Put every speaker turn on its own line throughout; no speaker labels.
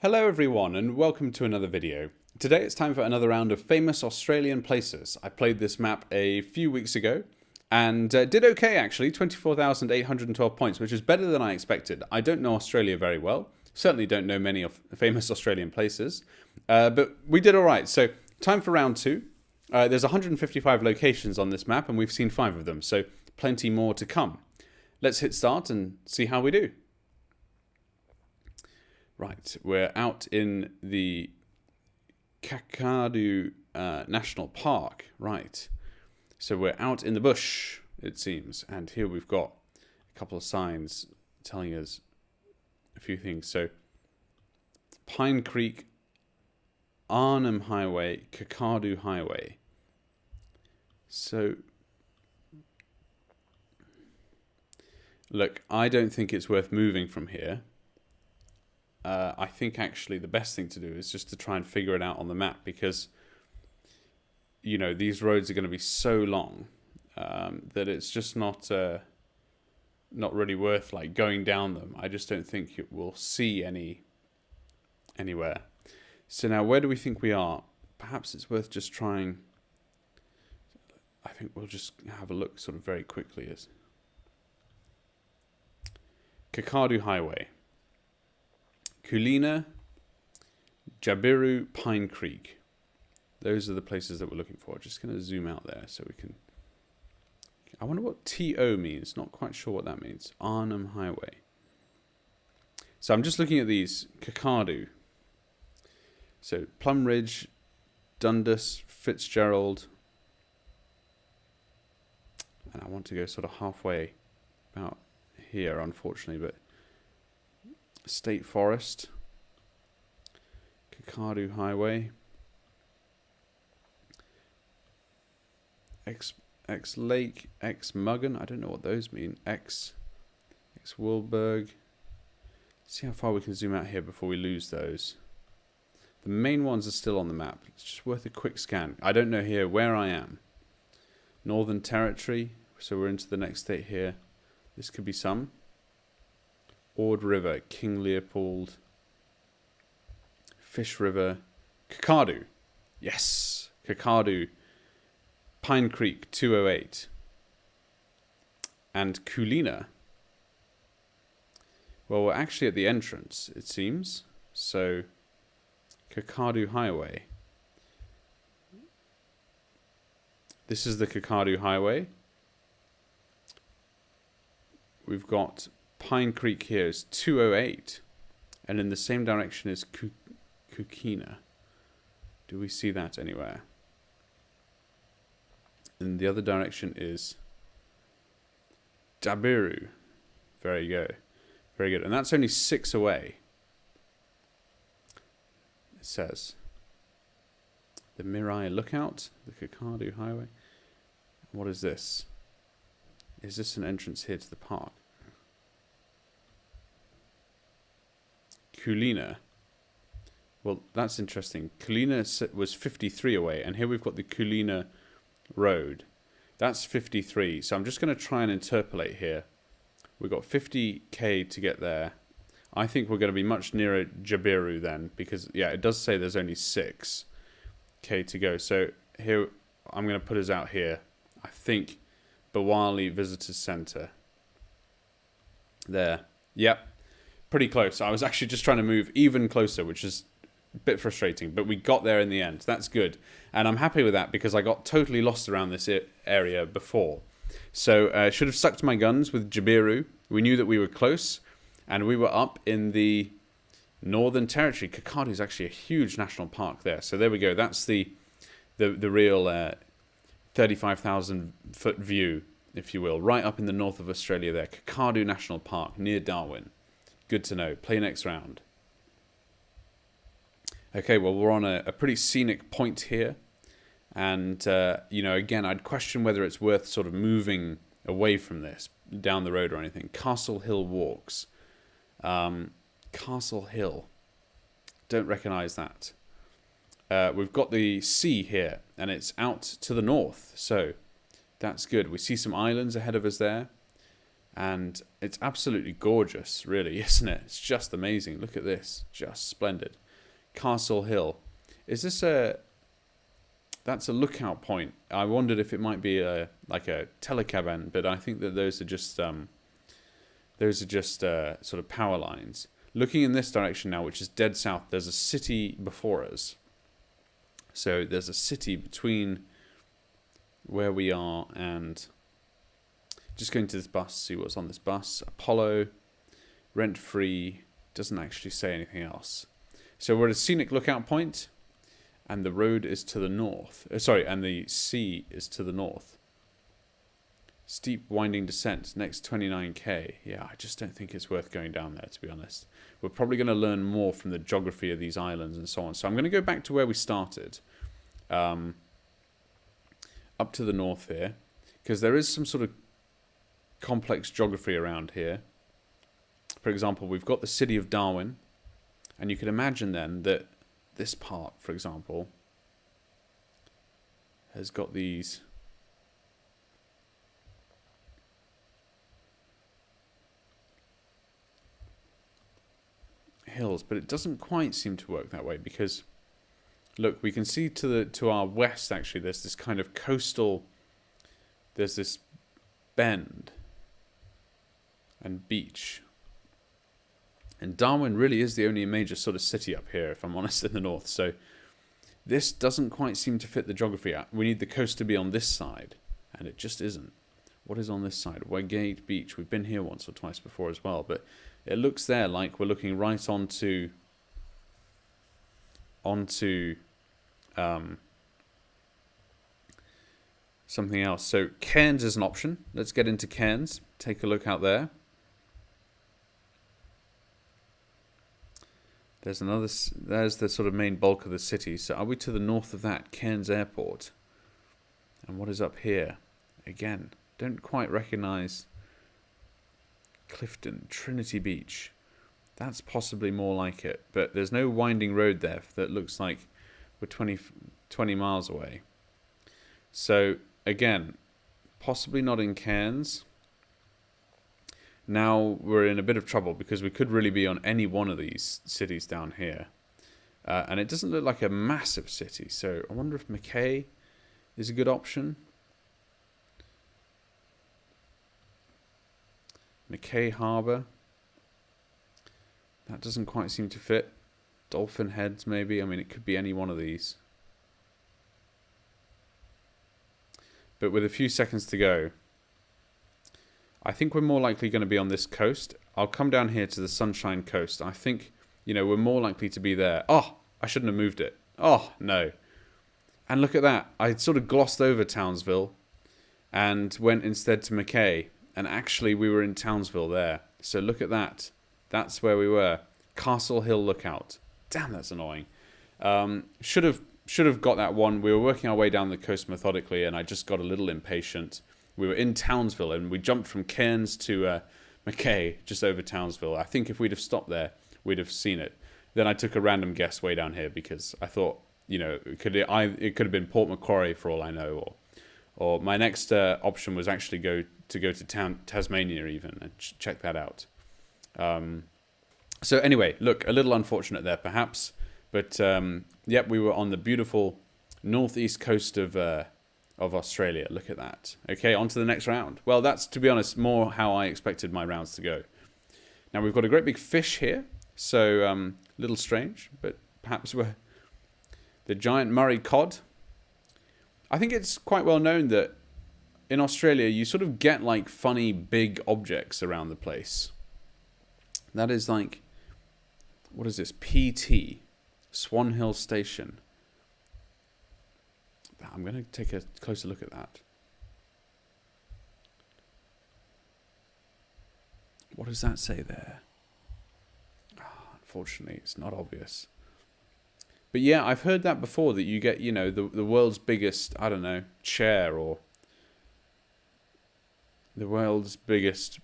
Hello everyone and welcome to another video. Today it's time for another round of famous Australian places. I played this map a few weeks ago and did okay actually, 24,812 points, which is better than I expected. I don't know Australia very well, certainly don't know many of famous Australian places, but we did alright. So time for round two. There's 155 locations on this map and we've seen 5 of them, so plenty more to come. Let's hit start and see how we do. Right, we're out in the Kakadu National Park. Right, so we're out in the bush, it seems. And here we've got a couple of signs telling us a few things. So, Pine Creek, Arnhem Highway, Kakadu Highway. So, look, I don't think it's worth moving from here. I think actually the best thing to do is just to try and figure it out on the map because, you know, these roads are going to be so long that it's just not really worth like going down them. I just don't think it will see anywhere. So now where do we think we are? Perhaps it's worth just trying. I think we'll just have a look sort of very quickly as Kakadu Highway. Kulina, Jabiru, Pine Creek. Those are the places that we're looking for. Just going to zoom out there so we can... I wonder what TO means. Not quite sure what that means. Arnhem Highway. So I'm just looking at these. Kakadu. So Plum Ridge, Dundas, Fitzgerald. And I want to go sort of halfway about here, unfortunately, but... State Forest, Kakadu Highway, X Lake, X Muggen, I don't know what those mean, X Wilberg. See how far we can zoom out here before we lose those. The main ones are still on the map. It's just worth a quick scan. I don't know here where I am. Northern Territory, so we're into the next state here. This could be some. Ord River, King Leopold, Fish River, Kakadu. Yes, Kakadu, Pine Creek, 208. And Kulina. Well, we're actually at the entrance, it seems. So, Kakadu Highway. This is the Kakadu Highway. We've got... Pine Creek here is 208, and in the same direction is Kukina. Do we see that anywhere? And the other direction is Jabiru. Very good. Very good. And that's only 6 away. It says. The Mirai Lookout, the Kakadu Highway. What is this? Is this an entrance here to the park? Kulina. Well, that's interesting. Kulina was 53 away, and here we've got the Kulina Road. That's 53. So I'm just going to try and interpolate here. We've got 50k to get there. I think we're going to be much nearer Jabiru then, because, yeah, it does say there's only 6k to go. So here, I'm going to put us out here. I think Bawali Visitors Centre. There. Yep. Pretty close. I was actually just trying to move even closer, which is a bit frustrating, but we got there in the end. That's good. And I'm happy with that because I got totally lost around this area before. So I should have stuck to my guns with Jabiru. We knew that we were close, and we were up in the Northern Territory. Kakadu is actually a huge national park there. So there we go. That's the real 35,000 foot view, if you will, right up in the north of Australia there. Kakadu National Park near Darwin. Good to know. Play next round. Okay, well, we're on a pretty scenic point here. And, you know, again, I'd question whether it's worth sort of moving away from this, down the road or anything. Castle Hill Walks. Castle Hill. Don't recognise that. We've got the sea here, and it's out to the north. So, that's good. We see some islands ahead of us there. And it's absolutely gorgeous, really, isn't it? It's just amazing. Look at this. Just splendid. Castle Hill. Is this a... That's a lookout point. I wondered if it might be like a telecaban, but I think that those are just sort of power lines. Looking in this direction now, which is dead south, there's a city before us. So there's a city between where we are and... Just going to this bus, see what's on this bus. Apollo, rent-free, doesn't actually say anything else. So we're at a scenic lookout point, and the road is to the north. And the sea is to the north. Steep winding descent, next 29k. Yeah, I just don't think it's worth going down there, to be honest. We're probably going to learn more from the geography of these islands and so on. So I'm going to go back to where we started. Up to the north here, because there is some sort of complex geography around here. For example, we've got the city of Darwin, and you can imagine then that this part, for example, has got these hills, but it doesn't quite seem to work that way, because look, we can see to our west actually there's this kind of coastal, there's this bend and beach. And Darwin really is the only major sort of city up here, if I'm honest, in the north. So this doesn't quite seem to fit the geography. We need the coast to be on this side, and it just isn't. What is on this side? Wygate Beach. We've been here once or twice before as well, but it looks there like we're looking right onto something else. So Cairns is an option. Let's get into Cairns. Take a look out there. There's the sort of main bulk of the city. So are we to the north of that? Cairns Airport. And what is up here? Again, don't quite recognize Clifton, Trinity Beach. That's possibly more like it. But there's no winding road there that looks like we're 20 miles away. So again, possibly not in Cairns. Now we're in a bit of trouble because we could really be on any one of these cities down here. And it doesn't look like a massive city. So I wonder if Mackay is a good option. Mackay Harbour. That doesn't quite seem to fit. Dolphin Heads maybe. I mean, it could be any one of these. But with a few seconds to go, I think we're more likely going to be on this coast. I'll come down here to the Sunshine Coast. I think, we're more likely to be there. Oh, I shouldn't have moved it. Oh, no. And look at that. I sort of glossed over Townsville and went instead to Mackay. And actually, we were in Townsville there. So look at that. That's where we were. Castle Hill Lookout. Damn, that's annoying. Should have got that one. We were working our way down the coast methodically, and I just got a little impatient. We were in Townsville, and we jumped from Cairns to Mackay, just over Townsville. I think if we'd have stopped there, we'd have seen it. Then I took a random guess way down here because I thought, it could have been Port Macquarie for all I know, or my next option was actually go to Tasmania even and check that out. So anyway, look, a little unfortunate there perhaps, but yep, we were on the beautiful northeast coast of Australia. Look at that. Okay, on to the next round. Well, that's, to be honest, more how I expected my rounds to go. Now, we've got a great big fish here, so a little strange, but perhaps we're the giant Murray cod. I think it's quite well known that in Australia, you sort of get like funny big objects around the place. That is like, what is this? PT, Swan Hill Station. I'm going to take a closer look at that. What does that say there? Unfortunately, it's not obvious. But yeah, I've heard that before, that you get, the world's biggest, I don't know, chair, or the world's biggest,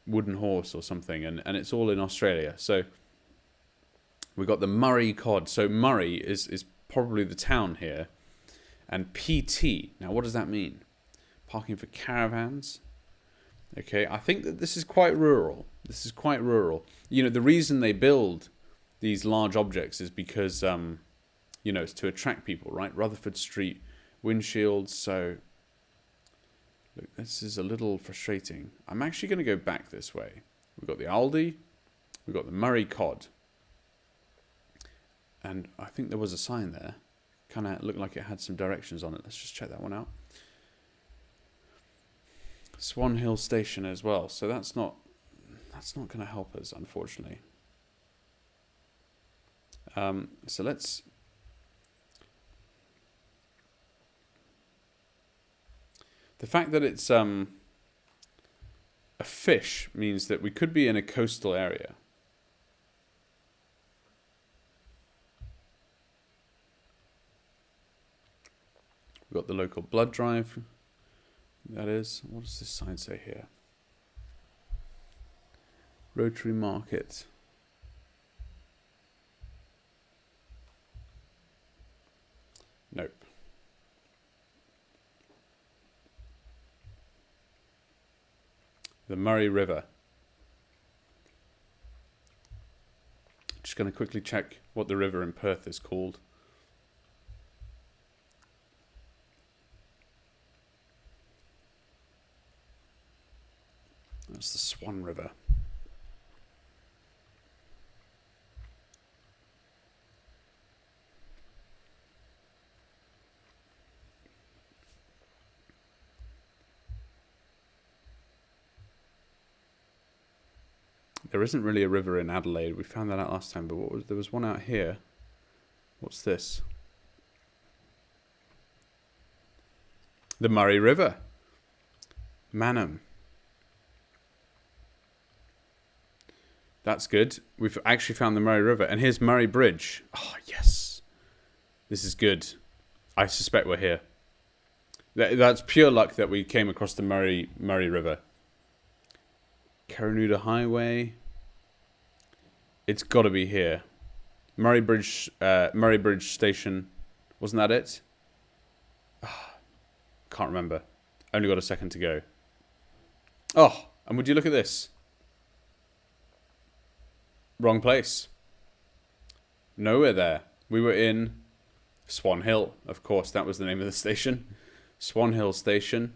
wooden horse or something, and it's all in Australia. So we've got the Murray cod. So Murray is probably the town here, and PT. Now, what does that mean? Parking for caravans. Okay, I think that this is quite rural. This is quite rural. You know, the reason they build these large objects is because, you know, it's to attract people, right? Rutherford Street windshields. So, look, this is a little frustrating. I'm actually going to go back this way. We've got the Aldi. We've got the Murray Cod. And I think there was a sign there. Kind of looked like it had some directions on it. Let's just check that one out. Swan Hill Station as well. So that's not going to help us, unfortunately. So let's... The fact that it's a fish means that we could be in a coastal area. We've got the local blood drive. That is, what does this sign say here? Rotary Market. Nope. The Murray River. Just going to quickly check what the river in Perth is called. That's the Swan River. There isn't really a river in Adelaide. We found that out last time, but there was one out here. What's this? The Murray River. Manham. That's good. We've actually found the Murray River. And here's Murray Bridge. Oh, yes. This is good. I suspect we're here. That's pure luck that we came across the Murray River. Karanuda Highway. It's got to be here. Murray Bridge Station. Wasn't that it? Can't remember. Only got a second to go. Oh, and would you look at this? Wrong place. Nowhere there. We were in Swan Hill, of course. That was the name of the station. Swan Hill Station.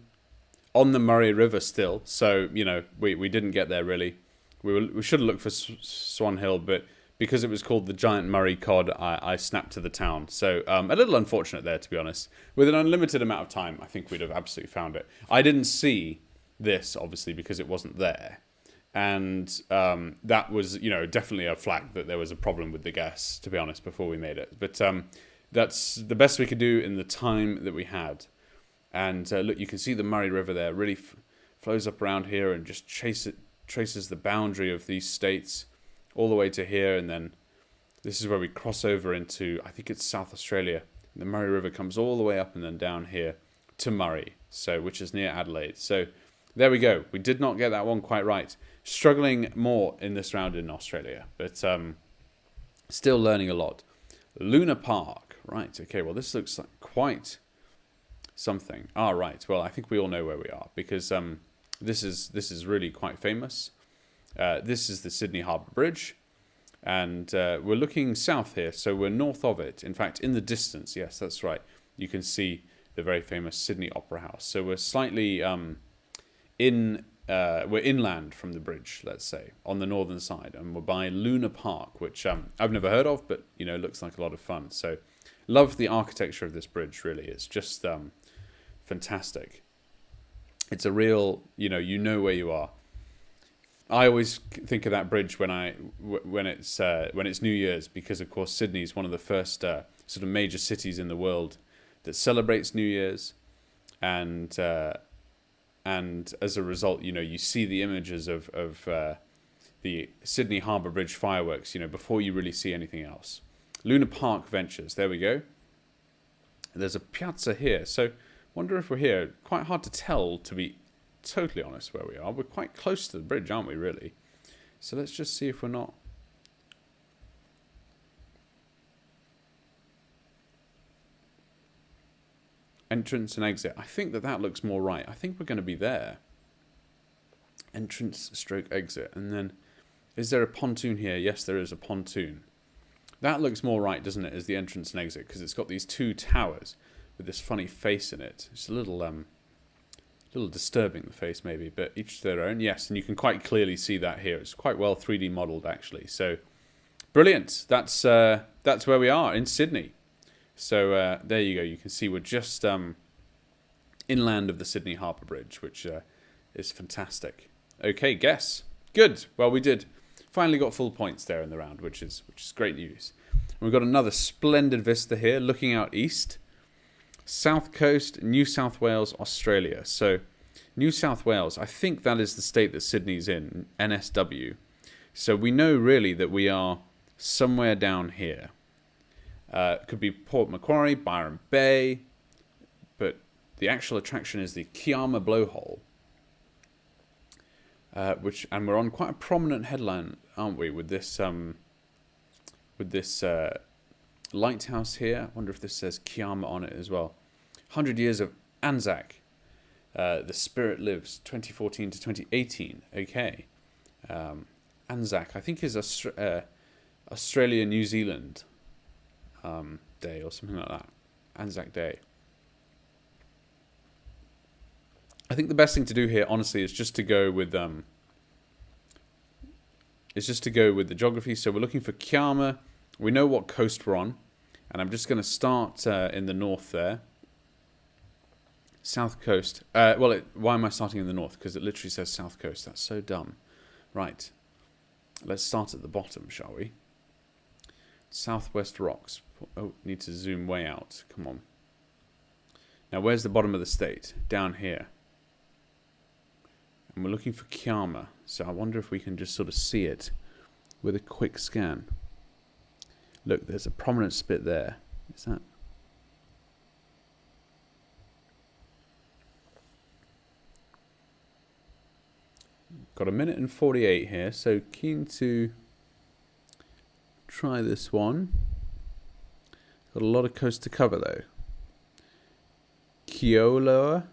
On the Murray River still. So, you know, we didn't get there really. We should have looked for Swan Hill, but because it was called the Giant Murray Cod, I snapped to the town. So a little unfortunate there, to be honest. With an unlimited amount of time, I think we'd have absolutely found it. I didn't see this, obviously, because it wasn't there. And that was, you know, definitely a flag that there was a problem with the gas, to be honest, before we made it. But that's the best we could do in the time that we had. And look, you can see the Murray River there really flows up around here and just traces the boundary of these states all the way to here. And then this is where we cross over into, I think it's South Australia. The Murray River comes all the way up and then down here to Murray, so which is near Adelaide. So there we go. We did not get that one quite right. Struggling more in this round in Australia, but still learning a lot. Luna Park. Right, okay, well this looks like quite something. Ah, right, well I think we all know where we are, because this is really quite famous. This is the Sydney Harbour Bridge, and we're looking south here, so we're north of it. In fact, in the distance, yes, that's right, you can see the very famous Sydney Opera House. So we're slightly we're inland from the bridge, let's say, on the northern side, and we're by Luna Park, which I've never heard of, but you know, looks like a lot of fun. So love the architecture of this bridge, really. It's just fantastic. It's a real, you know where you are. I always think of that bridge when it's New Year's, because of course Sydney is one of the first sort of major cities in the world that celebrates New Year's, and as a result, you know, you see the images of the Sydney Harbour Bridge fireworks, you know, before you really see anything else. Luna Park Ventures, there we go. There's a piazza here, so wonder if we're here. Quite hard to tell, to be totally honest, where we are. We're quite close to the bridge, aren't we, really? So let's just see if we're not. Entrance and exit. I think that looks more right. I think we're going to be there. Entrance stroke exit. And then, is there a pontoon here? Yes, there is a pontoon. That looks more right, doesn't it, as the entrance and exit, because it's got these two towers with this funny face in it. It's a little disturbing, the face maybe, but each to their own. Yes, and you can quite clearly see that here. It's quite well 3D modelled, actually. So, brilliant. That's where we are in Sydney. So there you go. You can see we're just inland of the Sydney Harbour Bridge, which is fantastic. Okay, guess. Good. Well, we did. Finally got full points there in the round, which is great news. And we've got another splendid vista here, looking out east. South Coast, New South Wales, Australia. So, New South Wales, I think that is the state that Sydney's in, NSW. So we know really that we are somewhere down here. Could be Port Macquarie, Byron Bay, but the actual attraction is the Kiama Blowhole. And we're on quite a prominent headline, aren't we, with this lighthouse here. I wonder if this says Kiama on it as well. 100 years of Anzac. The Spirit Lives, 2014 to 2018. Okay. Anzac, I think, is Australia, New Zealand Day or something like that. Anzac Day. I think the best thing to do here, honestly, is just to go with the geography. So we're looking for Kiama. We know what coast we're on, and I'm just going to start in the north there. South coast. Why am I starting in the north? Because it literally says south coast. That's so dumb. Right. Let's start at the bottom, shall we? Southwest Rocks. Oh, need to zoom way out. Come on. Now, where's the bottom of the state? Down here. And we're looking for Kiama. So I wonder if we can just sort of see it with a quick scan. Look, there's a prominent spit there. Is that? Got a minute and 48 here, so keen to try this one. Got a lot of coast to cover though. Kiama.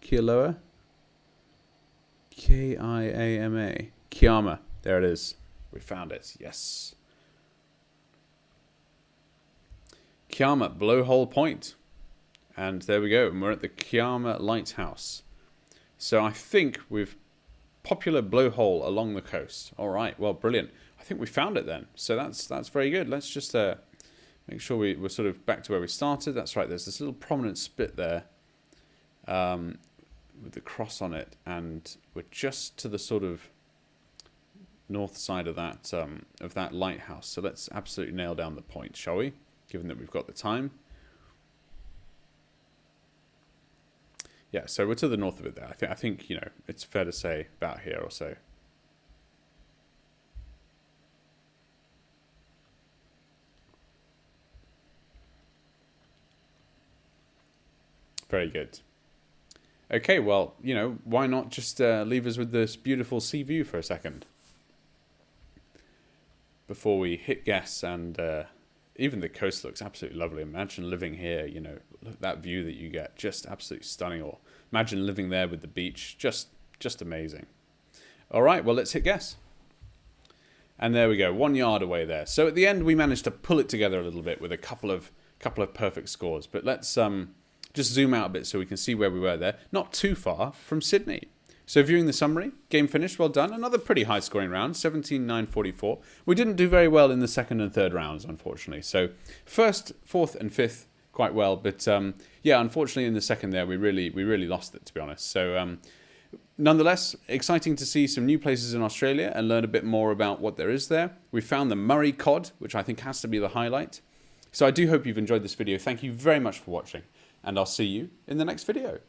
Kiama. K-I-A-M-A. Kiama. There it is. We found it. Yes. Kiama Blowhole Point. And there we go. And we're at the Kiama Lighthouse. So I think we've popular blowhole along the coast. All right. Well, brilliant. I think we found it then. So that's very good. Let's just make sure we're sort of back to where we started. That's right. There's this little prominent spit there with the cross on it, and we're just to the sort of north side of that lighthouse. So let's absolutely nail down the point, shall we? Given that we've got the time. Yeah, so we're to the north of it there. I think you know, it's fair to say about here or so. Very good. Okay, well, you know, why not just leave us with this beautiful sea view for a second before we hit guess. And even the coast looks absolutely lovely. Imagine living here, you know, look at that view that you get, just absolutely stunning. Or imagine living there with the beach, just amazing. All right, well, let's hit guess. And there we go, 1 yard away there. So at the end, we managed to pull it together a little bit with a couple of perfect scores. But let's just zoom out a bit so we can see where we were there. Not too far from Sydney. So viewing the summary, game finished, well done. Another pretty high scoring round, 17-9-44. We didn't do very well in the second and third rounds, unfortunately. So first, fourth and fifth, quite well. But yeah, unfortunately in the second there, we really lost it, to be honest. So nonetheless, exciting to see some new places in Australia and learn a bit more about what there is there. We found the Murray cod, which I think has to be the highlight. So I do hope you've enjoyed this video. Thank you very much for watching, and I'll see you in the next video.